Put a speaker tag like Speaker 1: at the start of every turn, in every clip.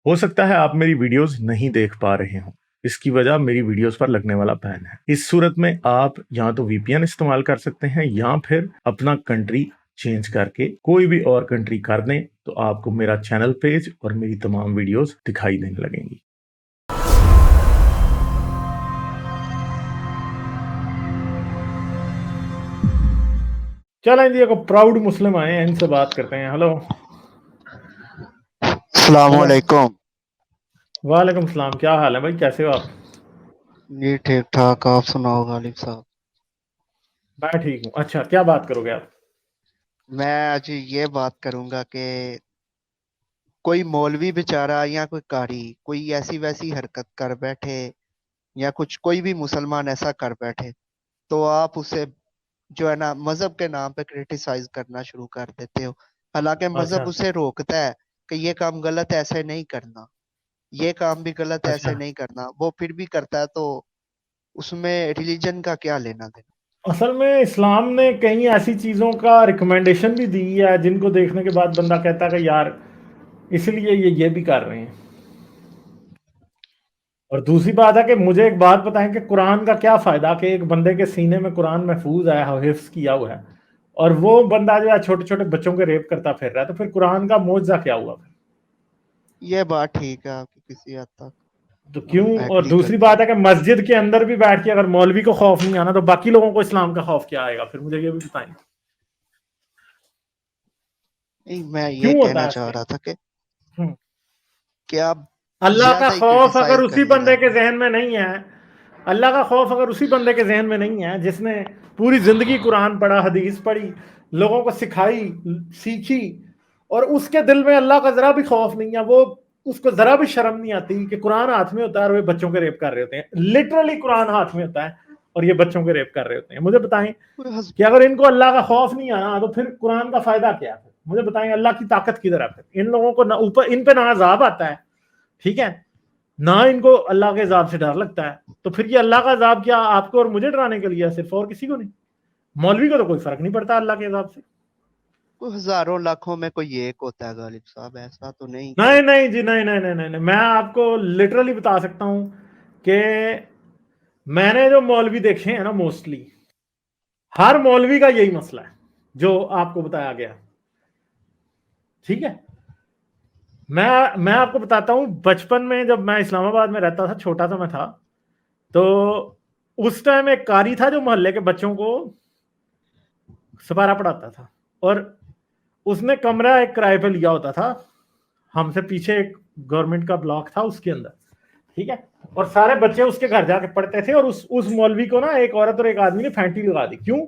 Speaker 1: ہو سکتا ہے آپ میری ویڈیوز نہیں دیکھ پا رہے ہوں، اس کی وجہ میری ویڈیوز پر لگنے والا بین ہے۔ اس صورت میں آپ یا تو وی پی این استعمال کر سکتے ہیں یا پھر اپنا کنٹری چینج کر کے کوئی بھی اور کنٹری کر دیں تو آپ کو میرا چینل پیج اور میری تمام ویڈیوز دکھائی دینے لگیں گی۔ چلیں جی، پراؤڈ مسلم آئے ہیں، ان سے بات کرتے ہیں۔ ہلو
Speaker 2: السلام علیکم۔
Speaker 1: وعلیکم السلام، کیا حال ہے بھائی، کیسے ہو آپ؟
Speaker 2: جی ٹھیک ٹھاک، آپ سناؤ غالب صاحب؟
Speaker 1: میں ٹھیک ہوں۔ اچھا، کیا بات کرو گے آپ؟
Speaker 2: میں آج یہ بات کروں گا کہ کوئی مولوی بیچارہ یا کوئی قاری کوئی ایسی ویسی حرکت کر بیٹھے یا کوئی بھی مسلمان ایسا کر بیٹھے تو آپ اسے جو ہے نا مذہب کے نام پہ کرٹیسائز کرنا شروع کر دیتے ہو، حالانکہ
Speaker 1: اچھا
Speaker 2: مذہب اسے روکتا ہے کہ یہ کام غلط ہے، ایسے نہیں کرنا، یہ کام بھی غلط ہے،
Speaker 1: اچھا،
Speaker 2: ایسے نہیں کرنا، وہ پھر بھی کرتا ہے، تو اس میں ریلیجن کا کیا لینا دینا؟
Speaker 1: اصل میں اسلام نے کئی ایسی چیزوں کا ریکمنڈیشن بھی دی ہے جن کو دیکھنے کے بعد بندہ کہتا ہے کہ یار اس لیے یہ بھی کر رہے ہیں۔ اور دوسری بات ہے کہ مجھے ایک بات بتائیں کہ قرآن کا کیا فائدہ کہ ایک بندے کے سینے میں قرآن محفوظ ہے، حفظ کیا ہوا ہے، اور وہ بندہ جو ہے چھوٹے چھوٹے بچوں کے ریپ کرتا پھر رہا ہے، تو پھر قرآن کا معجزہ کیا ہوا پھر؟
Speaker 2: یہ بات ٹھیک ہے آپ کی، کسی حد تک
Speaker 1: تو کیوں؟ اور
Speaker 2: ایگری
Speaker 1: دوسری
Speaker 2: کرتا
Speaker 1: بات
Speaker 2: ہوں۔
Speaker 1: ہے کہ مسجد کے اندر بھی بیٹھ کے اگر مولوی کو خوف نہیں آنا تو باقی لوگوں کو اسلام کا خوف کیا آئے گا؟ پھر مجھے یہ بھی بتائیں
Speaker 2: نہیں، میں یہ
Speaker 1: کیوں ہوتا
Speaker 2: کہنا
Speaker 1: ہے
Speaker 2: چاہ
Speaker 1: ایسے؟
Speaker 2: رہا تھا
Speaker 1: ہوں۔
Speaker 2: کہ آپ
Speaker 1: اللہ کا
Speaker 2: زیادہ ہی
Speaker 1: خوف اگر
Speaker 2: کرٹیسائز
Speaker 1: اسی
Speaker 2: کرنے
Speaker 1: بندے کے
Speaker 2: لگے۔
Speaker 1: ذہن میں نہیں ہے، اللہ کا خوف اگر اسی بندے کے ذہن میں نہیں ہے جس نے پوری زندگی قرآن پڑھا، حدیث پڑھی، لوگوں کو سکھائی، سیکھی، اور اس کے دل میں اللہ کا ذرا بھی خوف نہیں ہے، وہ اس کو ذرا بھی شرم نہیں آتی کہ قرآن ہاتھ میں ہوتا ہے اور وہ بچوں کے ریپ کر رہے ہوتے ہیں، لٹرلی قرآن ہاتھ میں ہوتا ہے اور یہ بچوں کے ریپ کر رہے ہوتے ہیں، مجھے بتائیں کہ اگر ان کو اللہ کا خوف نہیں آنا تو پھر قرآن کا فائدہ کیا ہے؟ مجھے بتائیں اللہ کی طاقت کدھر ہے؟ پھر ان لوگوں کو نہ اوپر ان پہ نہ عذاب آتا ہے، ٹھیک ہے، نہ ان کو اللہ کے عذاب سے ڈر لگتا ہے، تو پھر یہ اللہ کا عذاب کیا آپ کو اور مجھے ڈرانے کے لیے صرف، اور کسی کو نہیں؟ مولوی کو تو کوئی فرق نہیں پڑتا اللہ کے عذاب سے۔
Speaker 2: کوئی ہزاروں لاکھوں میں کوئی ایک ہوتا ہے غالب صاحب، ایسا تو نہیں کہ
Speaker 1: نہیں جی، نہیں، میں آپ کو لٹرلی بتا سکتا ہوں کہ میں نے جو مولوی دیکھے ہیں نا، موسٹلی ہر مولوی کا یہی مسئلہ ہے جو آپ کو بتایا گیا، ٹھیک ہے۔ میں آپ کو بتاتا ہوں، بچپن میں جب میں اسلام آباد میں رہتا تھا، چھوٹا سا میں تھا، تو اس ٹائم ایک قاری تھا جو محلے کے بچوں کو سپارہ پڑھاتا تھا، اور اس نے کمرہ ایک کرائے پہ لیا ہوتا تھا، ہم سے پیچھے ایک گورنمنٹ کا بلاک تھا اس کے اندر، ٹھیک ہے، اور سارے بچے اس کے گھر جا کے پڑھتے تھے، اور اس مولوی کو نا ایک عورت اور ایک آدمی نے پھینٹی لگا دی۔ کیوں؟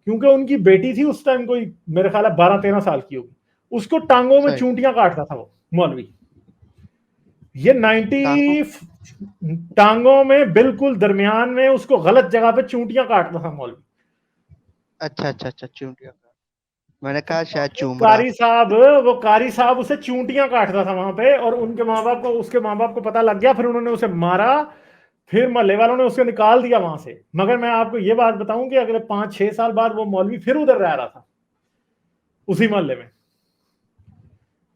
Speaker 1: کیونکہ ان کی بیٹی تھی اس ٹائم، کوئی میرے خیال ہے 12-13 سال کی ہوگی، اس کو ٹانگوں میں
Speaker 2: صحیح
Speaker 1: چونٹیاں کاٹتا تھا وہ مولوی، یہ
Speaker 2: ٹانگوں
Speaker 1: 90 ٹانگوں میں بالکل درمیان میں اس کو غلط جگہ پہ چونٹیاں کاٹتا تھا مولوی۔
Speaker 2: اچھا چونٹیاں کا، میں نے کہا شاید چوم رہا
Speaker 1: قاری
Speaker 2: تھا۔
Speaker 1: صاحب، وہ قاری صاحب اسے چونٹیاں کاٹتا تھا وہاں پہ، اور ان کے ماں باپ کو، اس کے ماں باپ کو پتا لگ گیا، پھر انہوں نے اسے مارا، پھر محلے والوں نے اسے نکال دیا وہاں سے۔ مگر میں آپ کو یہ بات بتاؤں کہ اگلے 5-6 سال بعد وہ مولوی پھر ادھر رہ رہا تھا اسی محلے میں۔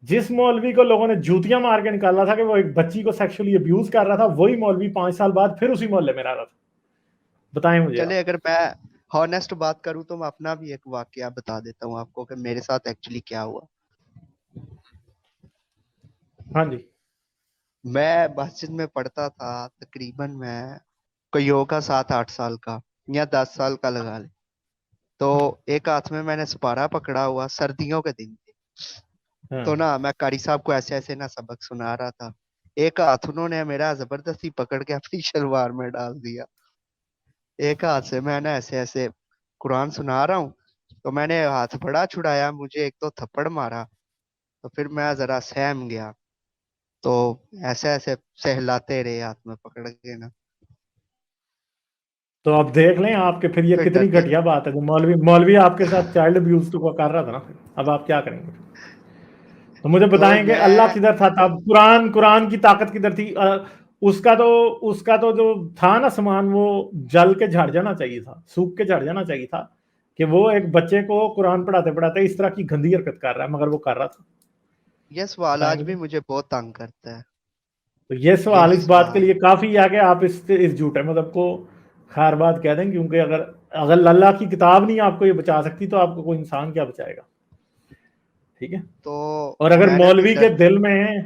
Speaker 1: جس مولوی کو لوگوں نے جوتیاں مار کے نکالا تھا کہ وہ ایک بچی کو سیکشولی ابیوز کر رہا تھا، وہی مولوی 5 سال بعد پھر اسی محلے میں رہ رہا تھا۔ بتائیں مجھے آپ۔
Speaker 2: چلے اگر میں ہانیسٹ بات کروں تو میں اپنا بھی ایک واقعہ بتا دیتا ہوں آپ کو کہ میرے ساتھ ایکچولی کیا ہوا۔
Speaker 1: ہاں جی۔
Speaker 2: میں مسجد میں پڑھتا تھا، تقریباً میں کوئی ہوگا 7-8 سال کا یا 10 سال کا لگا لے، تو ایک ہاتھ میں نے سپارہ پکڑا ہوا، سردیوں کے دن تھے،
Speaker 1: ہاں
Speaker 2: تو نا میں قاری صاحب کو ایسے ایسے نا سبق سنا رہا تھا، ایک ہاتھ انہوں نے میرا زبردستی پکڑ کے اپنی شلوار میں ڈال دیا، ایک ہاتھ سے میں نا ایسے ایسے قرآن سنا رہا ہوں، تو میں نے ہاتھ بڑا چھڑایا، مجھے ایک تو تھپڑ مارا، تو پھر میں ذرا سہم گیا، تو ایسے ایسے سہلاتے رہے ہاتھ میں پکڑ کے نا،
Speaker 1: تو آپ دیکھ لیں آپ کے پھر یہ
Speaker 2: پھر
Speaker 1: کتنی
Speaker 2: ڈر کے
Speaker 1: گھٹیا بات ہے جو مولوی آپ کے ساتھ چائلڈ ابیوز تو کر رہا تھا نا، اب آپ کیا کریں گے؟ تو مجھے
Speaker 2: تو
Speaker 1: بتائیں کہ اللہ
Speaker 2: میں
Speaker 1: کدھر تھا تب؟ قرآن کی طاقت کدھر تھی؟ اس کا تو جو تھا نا سامان، وہ جل کے جھڑ جانا چاہیے تھا، سوکھ کے جھڑ جانا چاہیے تھا، کہ وہ ایک بچے کو قرآن پڑھاتے پڑھاتے اس طرح کی گندی حرکت کر رہا ہے، مگر وہ کر رہا تھا۔
Speaker 2: یہ سوال
Speaker 1: بتائیں
Speaker 2: آج
Speaker 1: مجھے۔
Speaker 2: بھی مجھے بہت تنگ کرتا ہے۔
Speaker 1: تو یہ سوال
Speaker 2: یہی
Speaker 1: اس بات کے
Speaker 2: سوال
Speaker 1: لیے کافی ہے کہ آپ اس جھوٹے مذہب کو خیر بات کہہ دیں، کیونکہ اگر اللہ کی کتاب نہیں آپ کو یہ بچا سکتی تو آپ کو کوئی انسان کیا بچائے گا. ٹھیک ہے.
Speaker 2: تو
Speaker 1: اور اگر
Speaker 2: میں نے بھی
Speaker 1: مولوی کے دل میں ہے،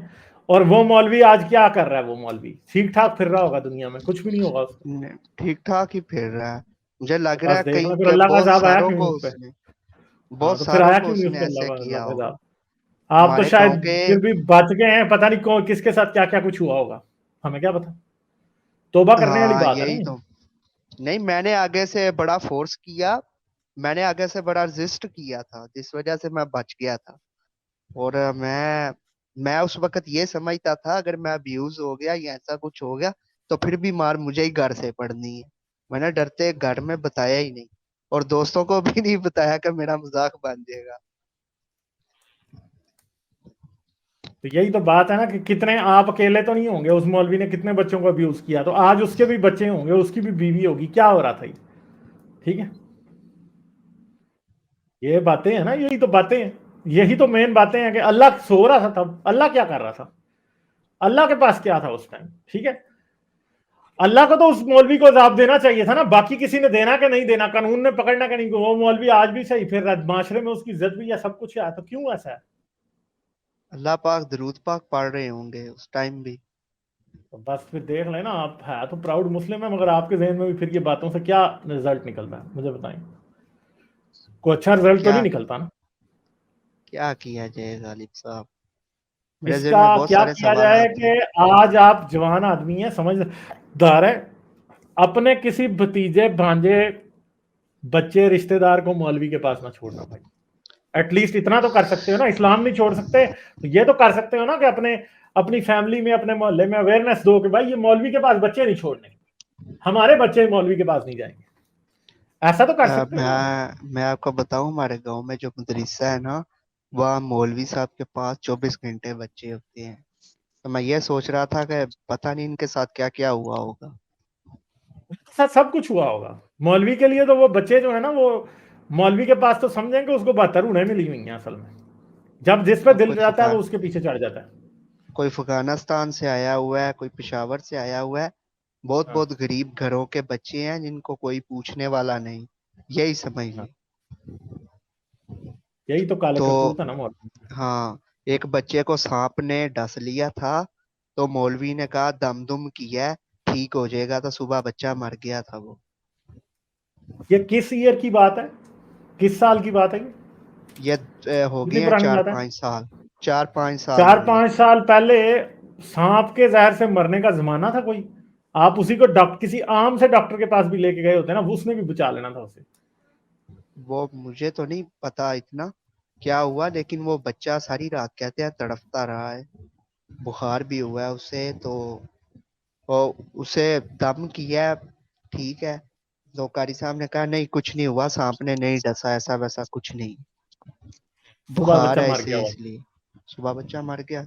Speaker 1: اور وہ مولوی آج کیا کر رہا ہے، وہ مولوی ٹھیک ٹھاک پھر رہا ہوگا دنیا میں، کچھ بھی نہیں ہوگا اس کو.
Speaker 2: ٹھیک ٹھاک ہی پھر رہا ہے. مجھے لگ رہا ہے
Speaker 1: بس دیکھ
Speaker 2: کہیں
Speaker 1: لیں پھر
Speaker 2: کہ
Speaker 1: اللہ کا
Speaker 2: بہت
Speaker 1: عذاب آیا
Speaker 2: ساروں
Speaker 1: کیوں نہیں
Speaker 2: کو
Speaker 1: اس پہ.
Speaker 2: اس نے
Speaker 1: ہاں
Speaker 2: بہت
Speaker 1: تو پھر
Speaker 2: ساروں
Speaker 1: آیا
Speaker 2: کو
Speaker 1: کیوں
Speaker 2: اس
Speaker 1: نہیں اس
Speaker 2: نے
Speaker 1: پہ
Speaker 2: ایسے
Speaker 1: اللہ
Speaker 2: کیا
Speaker 1: کا عذاب.
Speaker 2: ہوگا.
Speaker 1: آپ تو
Speaker 2: ہمارے
Speaker 1: شاید
Speaker 2: گاؤں کے
Speaker 1: پھر بھی بچ گئے ہیں، پتہ نہیں کس کے ساتھ کیا کیا کچھ ہوا ہوگا، ہمیں کیا پتا. توبہ کرنے والی
Speaker 2: ہاں
Speaker 1: بات ہے نا
Speaker 2: یہی
Speaker 1: یہ.
Speaker 2: تو. نہیں میں نے آگے سے بڑا فورس کیا، میں نے آگے سے بڑا رزسٹ کیا تھا، جس وجہ سے میں بچ گیا تھا. اور میں اس وقت یہ سمجھتا تھا اگر میں ابیوز ہو گیا یا ایسا کچھ ہو گیا تو پھر بھی مار مجھے ہی گھر سے پڑنی ہے. میں نے ڈرتے گھر میں بتایا ہی نہیں، اور دوستوں کو بھی نہیں بتایا کہ میرا مذاق بن جائے گا.
Speaker 1: تو یہی تو بات ہے نا کہ کتنے آپ اکیلے تو نہیں ہوں گے، اس مولوی نے کتنے بچوں کو ابیوز کیا، تو آج اس کے بھی بچے ہوں گے، اس کی بھی بیوی ہوگی، کیا ہو رہا تھا یہ. ٹھیک ہے. یہ باتیں ہیں نا، یہی تو باتیں ہیں، یہی تو مین باتیں ہیں کہ اللہ سو رہا تھا تب، اللہ کیا کر رہا تھا، اللہ کے پاس کیا تھا اس ٹائم. ٹھیک ہے. اللہ کو تو اس مولوی کو عذاب دینا چاہیے تھا نا، باقی کسی نے دینا کہ نہیں دینا، قانون نے پکڑنا کہ نہیں. وہ مولوی آج بھی صحیح پھر رہا ہے، معاشرے میں اس کی عزت بھی ہے، سب کچھ ہے، تو کیوں ایسا ہے.
Speaker 2: اللہ پاک درود پاک پڑھ رہے ہوں گے اس ٹائم بھی.
Speaker 1: تو بس پھر دیکھ لیں نا، آپ ہے تو پراؤڈ مسلم ہے، مگر آپ کے ذہن میں بھی پھر یہ باتوں سے کیا رزلٹ نکلتا ہے مجھے بتائیں. کوئی اچھا رزلٹ تو
Speaker 2: کیا
Speaker 1: نہیں نکلتا نا.
Speaker 2: کیا کیا جائے غالب صاحب، میرے
Speaker 1: اس
Speaker 2: ذہن
Speaker 1: کا
Speaker 2: میں بہت
Speaker 1: کیا
Speaker 2: سارے
Speaker 1: کیا جائے
Speaker 2: سوالات ہیں.
Speaker 1: کہ آج آپ جوان آدمی ہیں، سمجھدار ہے، اپنے کسی بھتیجے بھانجے بچے رشتہ دار کو مولوی کے پاس نہ چھوڑنا بھائی. ایٹ لیسٹ اتنا تو کر سکتے ہو نا، اسلام نہیں چھوڑ سکتے تو یہ تو کر سکتے ہو نا کہ اپنی فیملی میں، اپنے محلے میں اویئرنیس دو کہ بھائی یہ مولوی کے پاس بچے نہیں چھوڑنے، ہمارے بچے مولوی کے پاس نہیں جائیں گے. ایسا تو کر سکتے ہو نا.
Speaker 2: میں آپ کو بتاؤں ہمارے گاؤں میں جو مدرسہ ہے نا، وہاں مولوی صاحب کے پاس 24 گھنٹے بچے ہوتے ہیں. تو میں یہ سوچ رہا تھا کہ پتہ نہیں ان کے ساتھ کیا کیا ہوا ہوگا.
Speaker 1: سب کچھ ہوا ہوگا مولوی کے لیے. تو وہ بچے جو ہے نا، وہ مولوی کے پاس تو سمجھیں کہ اس کو 72 انہیں ملی ہوئی ہیں اصل میں. جب جس پہ
Speaker 2: اب
Speaker 1: دل جاتا ہے وہ اس کے پیچھے چڑھ جاتا ہے.
Speaker 2: کوئی افغانستان سے آیا ہوا ہے، کوئی پشاور سے آیا ہوا ہے. بہت
Speaker 1: ہاں
Speaker 2: بہت غریب گھروں کے بچے ہیں جن کو کوئی پوچھنے والا نہیں. یہی سمجھ
Speaker 1: ہاں.
Speaker 2: لیں.
Speaker 1: یہی تو کالے
Speaker 2: تو
Speaker 1: کرتوت ہے نا مولوی.
Speaker 2: ہاں، ایک بچے کو سانپ نے ڈس لیا تھا تو مولوی نے کہا دم دم کیا ٹھیک ہو جائے گا، تو صبح بچہ مر گیا تھا. وہ
Speaker 1: یہ کس ایئر کی بات ہے، کس سال کی بات ہے
Speaker 2: یہ ہو
Speaker 1: کتنی
Speaker 2: گئے ہیں
Speaker 1: پرانی
Speaker 2: چار
Speaker 1: بات ہے.
Speaker 2: پانچ سال 4-5 سال
Speaker 1: چار
Speaker 2: ہو گئے ہیں.
Speaker 1: پانچ سال پہلے سانپ کے زہر سے مرنے کا زمانہ تھا کوئی. آپ اسی کو کسی عام سے ڈاکٹر کے پاس بھی لے کے گئے ہوتے نا، اس نے بھی بچا لینا تھا اسے.
Speaker 2: وہ مجھے تو نہیں پتا اتنا کیا ہوا، لیکن وہ بچہ ساری رات کہتے ہیں تڑپتا رہا ہے. بخار بھی ہوا ہے اسے، تو اسے دم کیا ٹھیک ہے. تو قاری صاحب نے کہا نہیں کچھ نہیں ہوا، سانپ نے نہیں ڈسا، ایسا ویسا کچھ نہیں،
Speaker 1: صبح
Speaker 2: بخار
Speaker 1: بچہ
Speaker 2: ہے
Speaker 1: مر گیا
Speaker 2: اسے،
Speaker 1: ہوا.
Speaker 2: اس لیے صبح بچہ مر گیا.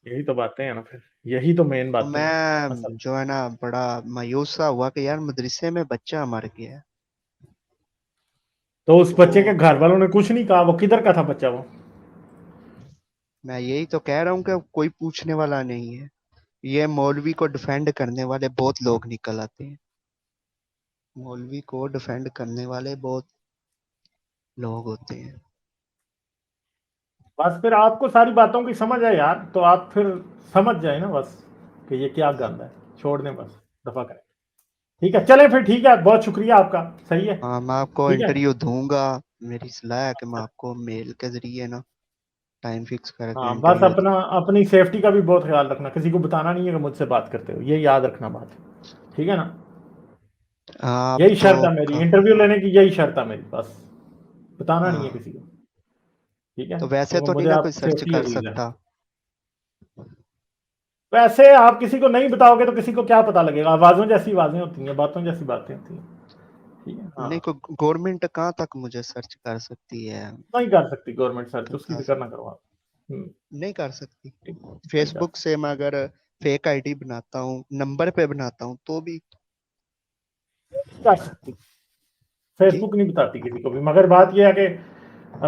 Speaker 1: یہی تو باتیں ہیں نا، پھر یہی تو مین
Speaker 2: تو
Speaker 1: باتیں ہیں
Speaker 2: میں
Speaker 1: اصل.
Speaker 2: جو ہے نا بڑا مایوس سا ہوا کہ یار مدرسے میں بچہ مر گیا.
Speaker 1: تو اس بچے کے
Speaker 2: تو
Speaker 1: گھر والوں نے کچھ نہیں کہا، وہ کدھر کا تھا بچہ وہ.
Speaker 2: میں یہی تو کہہ رہا ہوں کہ کوئی پوچھنے والا نہیں ہے. یہ مولوی کو ڈیفینڈ کرنے والے بہت لوگ نکل آتے ہیں. مولوی کو ڈیفینڈ کرنے والے بہت لوگ ہوتے ہیں.
Speaker 1: بس پھر آپ کو ساری باتوں کی سمجھ ہے یار، تو آپ پھر سمجھ جائیں نا بس کہ یہ کیا گند ہے، چھوڑ دیں بس، دفع کریں. ٹھیک ہے چلیں پھر، ٹھیک ہے، بہت شکریہ آپ کا. صحیح ہے.
Speaker 2: ہاں میں آپ کو
Speaker 1: ٹھیک ہے.
Speaker 2: انٹرویو دوں گا. میری صلاح ہے کہ میں آپ کو میل کے ذریعے نا ٹائم فکس کر کے
Speaker 1: ہاں بس
Speaker 2: انٹرویو دوں.
Speaker 1: اپنی سیفٹی کا بھی بہت خیال رکھنا، کسی کو بتانا نہیں ہے کہ مجھ سے بات کرتے ہو، یہ یاد رکھنا بات. ٹھیک ہے نا.
Speaker 2: آپ
Speaker 1: یہی
Speaker 2: تو
Speaker 1: شرط ہے میری انٹرویو لینے کی، یہی شرط ہے میری، بس بتانا نہیں ہے
Speaker 2: ہاں
Speaker 1: کسی کو. ٹھیک ہے.
Speaker 2: تو ویسے
Speaker 1: کیونکہ
Speaker 2: تو نہیں
Speaker 1: مجھے
Speaker 2: نا
Speaker 1: آپ
Speaker 2: کوئی سرچ
Speaker 1: سیفٹی
Speaker 2: کر
Speaker 1: عزیز ہے.
Speaker 2: سکتا.
Speaker 1: ویسے آپ کسی کو نہیں بتاؤ گے تو کسی کو کیا پتا لگے گا. آوازوں جیسی آوازیں ہوتی ہیں، باتوں جیسی باتیں ہوتی ہیں. ٹھیک ہے. ہاں
Speaker 2: نہیں کوئی گورنمنٹ کہاں تک مجھے سرچ کر سکتی ہے.
Speaker 1: نہیں کر سکتی گورنمنٹ سرچ، اس کی
Speaker 2: بتا
Speaker 1: فکر نہ
Speaker 2: سکتی
Speaker 1: کرو آپ.
Speaker 2: نہیں کر سکتی.
Speaker 1: نہیں
Speaker 2: فیس
Speaker 1: کر
Speaker 2: بک
Speaker 1: سکتی.
Speaker 2: سے میں اگر فیک آئی ڈی بناتا ہوں، نمبر پہ بناتا ہوں تو بھی
Speaker 1: کر سکتی. فیس
Speaker 2: جی.
Speaker 1: بک نہیں بتاتی کسی کو بھی، مگر بات یہ ہے کہ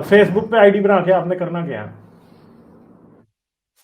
Speaker 1: فیس بک پہ آئی ڈی بنا کے آپ نے کرنا کیا ہے.